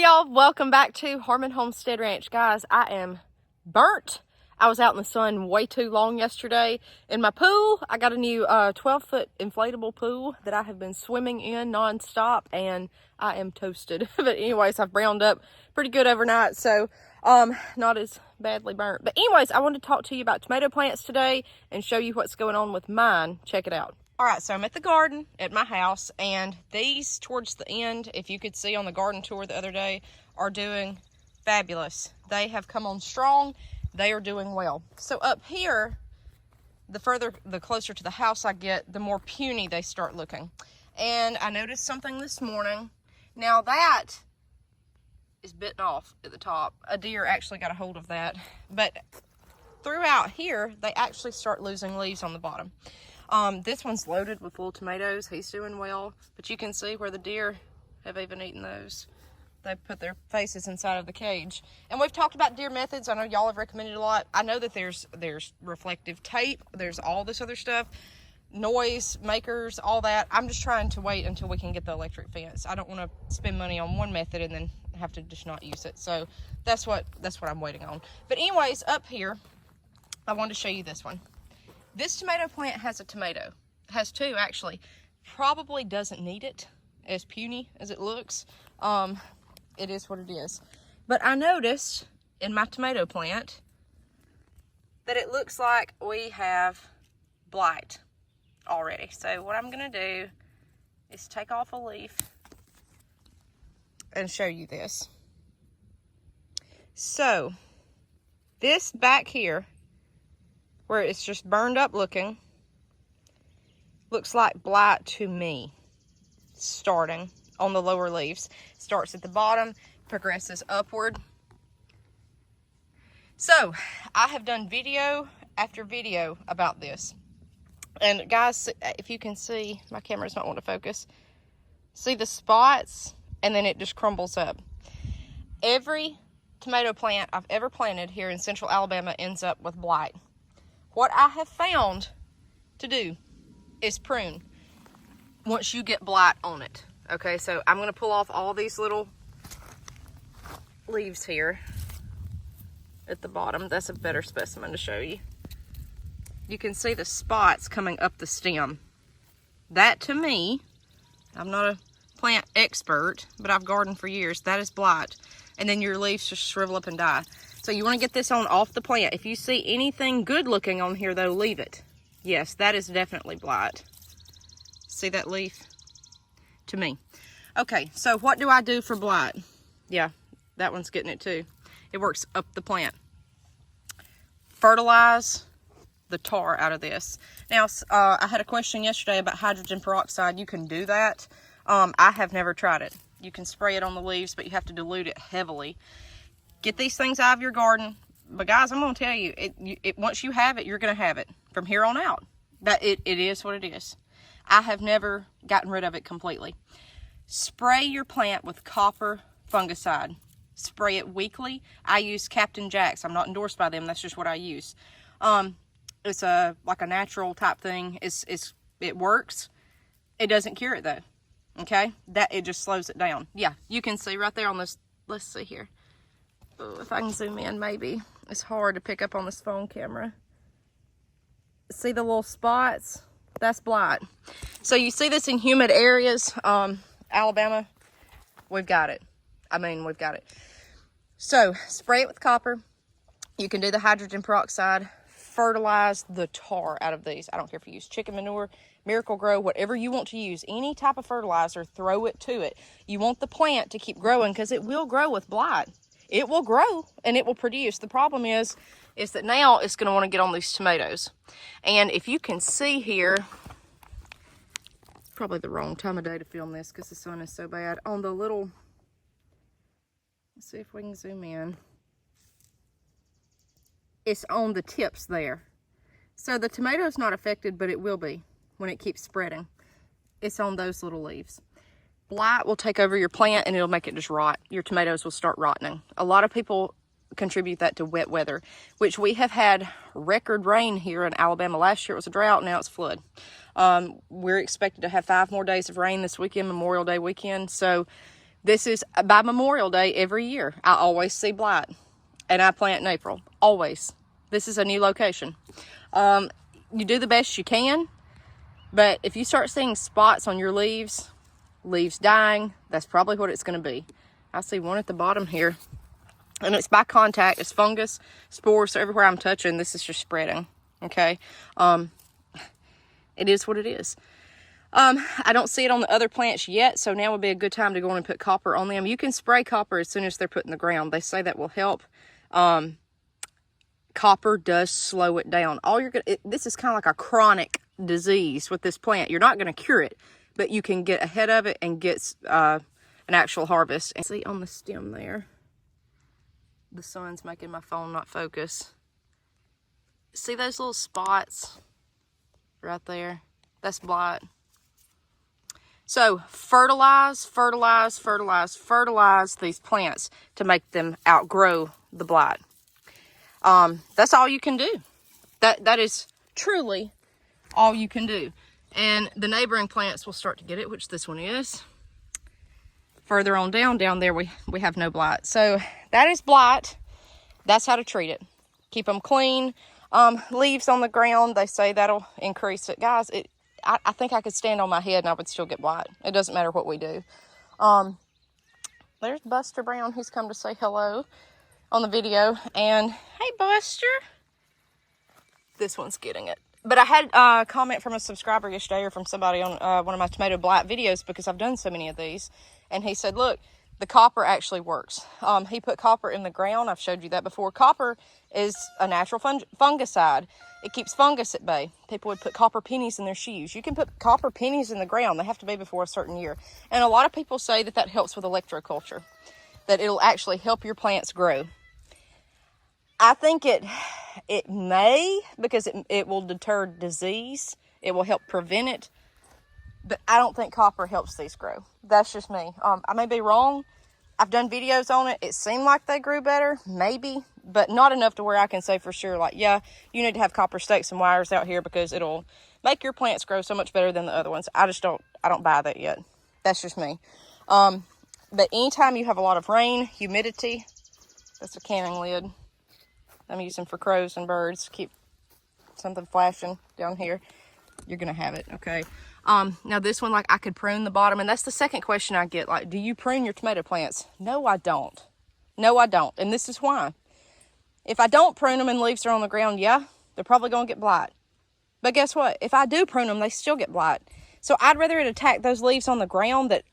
Y'all, welcome back to Homestead Ranch. Guys, I am burnt. I was out in the sun way too long yesterday. In my pool, I got a new 12-foot inflatable pool that I have been swimming in non-stop, and I am toasted. But anyways, I've browned up pretty good overnight, so not as badly burnt. But anyways, I wanted to talk to you about tomato plants today and show you what's going on with mine. Check it out. All right, so I'm at the garden at my house, and these towards the end, if you could see on the garden tour the other day, are doing fabulous. They have come on strong. They are doing well. So up here, the closer to the house I get, the more puny they start looking. And I noticed something this morning. Now that is bitten off at the top. A deer actually got a hold of that. But throughout here, they actually start losing leaves on the bottom. This one's loaded with little tomatoes. He's doing well, but you can see where the deer have even eaten those. They put their faces inside of the cage. And we've talked about deer methods. I know y'all have recommended a lot. I know that there's reflective tape. There's all this other stuff. Noise makers, all that. I'm just trying to wait until we can get the electric fence. I don't want to spend money on one method and then have to just not use it. So that's what I'm waiting on. But anyways, up here, I wanted to show you this one. This tomato plant has a tomato. It has two, actually. Probably doesn't need it, as puny as it looks. It is what it is. But I noticed in my tomato plant that it looks like we have blight already. So what I'm going to do is take off a leaf and show you this. So this back here, where it's just burned up looking, looks like blight to me. Starting on the lower leaves. Starts at the bottom, progresses upward. So, I have done video after video about this. And guys, if you can see, my cameras might want to focus. See the spots, and then it just crumbles up. Every tomato plant I've ever planted here in central Alabama ends up with blight. What I have found to do is prune once you get blight on it. Okay, so I'm going to pull off all these little leaves here at the bottom. That's a better specimen to show you. You can see the spots coming up the stem. That, to me, I'm not a plant expert, but I've gardened for years. That is blight. And then your leaves just shrivel up and die. So you want to get this on off the plant. If you see anything good looking on here, though, leave it. Yes, that is definitely blight. See that leaf? To me. Okay, so what do I do for blight? Yeah, that one's getting it too. It works up the plant. Fertilize the tar out of this. Now, I had a question yesterday about hydrogen peroxide. You can do that. I have never tried it. You can spray it on the leaves, but you have to dilute it heavily. Get these things out of your garden. But guys, I'm going to tell you, once you have it, you're going to have it from here on out. That it is what it is. I have never gotten rid of it completely. Spray your plant with copper fungicide. Spray it weekly. I use Captain Jack's. I'm not endorsed by them. That's just what I use. It's like a natural type thing. It works. It doesn't cure it though. Okay? It just slows it down. Yeah, you can see right there on this. Let's see here. Oh, if I can zoom in, maybe. It's hard to pick up on this phone camera. See the little spots? That's blight. So you see this in humid areas. Alabama, we've got it. We've got it. So spray it with copper. You can do the hydrogen peroxide. Fertilize the tar out of these. I don't care if you use chicken manure, Miracle Grow, whatever you want to use. Any type of fertilizer, throw it to it. You want the plant to keep growing because it will grow with blight. It will grow and it will produce. The problem is that now it's going to want to get on these tomatoes. And if you can see here, probably the wrong time of day to film this because the sun is so bad. On the little, let's see if we can zoom in. It's on the tips there. So the tomato is not affected, but it will be when it keeps spreading. It's on those little leaves. Blight will take over your plant and it'll make it just rot. Your tomatoes will start rotting. A lot of people contribute that to wet weather, which we have had record rain here in Alabama. Last year it was a drought, now it's flood. We're expected to have 5 more days of rain this weekend, Memorial Day weekend. So This is by Memorial Day every year. I always see blight, and I plant in April, always. This is a new location. You do the best you can, but if you start seeing spots on your leaves dying, that's probably what it's going to be. I see one at the bottom here, and it's by contact. It's fungus, spores, so everywhere I'm touching, this is just spreading, okay? It is what it is. I don't see it on the other plants yet, so now would be a good time to go in and put copper on them. You can spray copper as soon as they're put in the ground. They say that will help. Copper does slow it down. This is kind of like a chronic disease with this plant. You're not going to cure it, but you can get ahead of it and get an actual harvest. And see on the stem there, the sun's making my phone not focus. See those little spots right there? That's blight. So fertilize these plants to make them outgrow the blight. That's all you can do. That is truly all you can do. And the neighboring plants will start to get it, which this one is. Further on down there, we have no blight. So that is blight. That's how to treat it. Keep them clean. Leaves on the ground, they say that'll increase it. Guys, I think I could stand on my head and I would still get blight. It doesn't matter what we do. There's Buster Brown. He's come to say hello on the video. And hey, Buster. This one's getting it. But I had a comment from a subscriber yesterday, or from somebody on one of my tomato blight videos, because I've done so many of these. And he said, look, the copper actually works. He put copper in the ground. I've showed you that before. Copper is a natural fungicide. It keeps fungus at bay. People would put copper pennies in their shoes. You can put copper pennies in the ground. They have to be before a certain year. And a lot of people say that helps with electroculture, that it'll actually help your plants grow. I think it may, because it will deter disease. It will help prevent it. But I don't think copper helps these grow. That's just me. I may be wrong. I've done videos on it. It seemed like they grew better, maybe, but not enough to where I can say for sure, like, yeah, you need to have copper stakes and wires out here because it'll make your plants grow so much better than the other ones. I don't buy that yet. That's just me. But anytime you have a lot of rain, humidity, that's a canning lid I'm using for crows and birds. Keep something flashing down here. You're going to have it, okay? Now this one, like, I could prune the bottom, and that's the second question I get. Like, do you prune your tomato plants? No, I don't. No, I don't. And this is why. If I don't prune them and leaves are on the ground, yeah, they're probably going to get blight. But guess what? If I do prune them, they still get blight. So I'd rather it attack those leaves on the ground that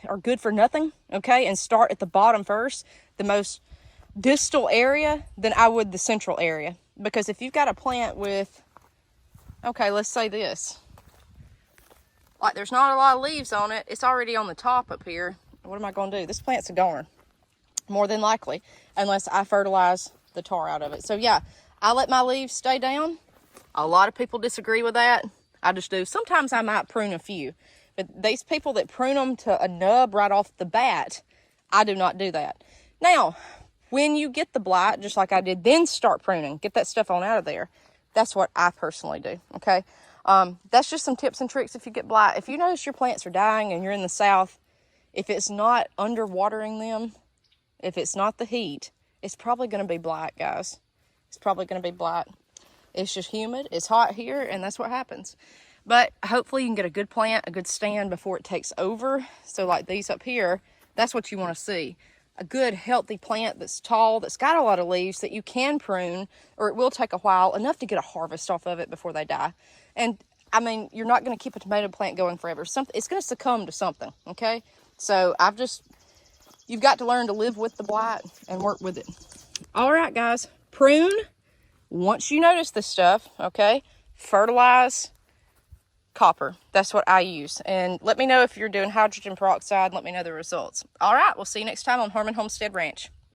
are good for nothing, okay, and start at the bottom first, the most distal area, than I would the central area. Because if you've got a plant with, okay, let's say this, like, there's not a lot of leaves on it, it's already on the top up here, what am I going to do? This plant's a goner, more than likely, unless I fertilize the tar out of it. So yeah, I let my leaves stay down. A lot of people disagree with that. I just do. Sometimes I might prune a few, but these people that prune them to a nub right off the bat, I do not do that. Now, when you get the blight, just like I did, then start pruning. Get that stuff on out of there. That's what I personally do, okay? That's just some tips and tricks if you get blight. If you notice your plants are dying and you're in the south, if it's not underwatering them, if it's not the heat, it's probably going to be blight, guys. It's probably going to be blight. It's just humid. It's hot here, and that's what happens. But hopefully you can get a good plant, a good stand before it takes over. So like these up here, that's what you want to see. A good, healthy plant that's tall, that's got a lot of leaves that you can prune, or it will take a while, enough to get a harvest off of it before they die. And, I mean, you're not going to keep a tomato plant going forever. It's going to succumb to something, okay? So you've got to learn to live with the blight and work with it. All right, guys, prune. Once you notice this stuff, okay, fertilize, copper. That's what I use. And let me know if you're doing hydrogen peroxide. Let me know the results. All right, we'll see you next time on Homestead Ranch.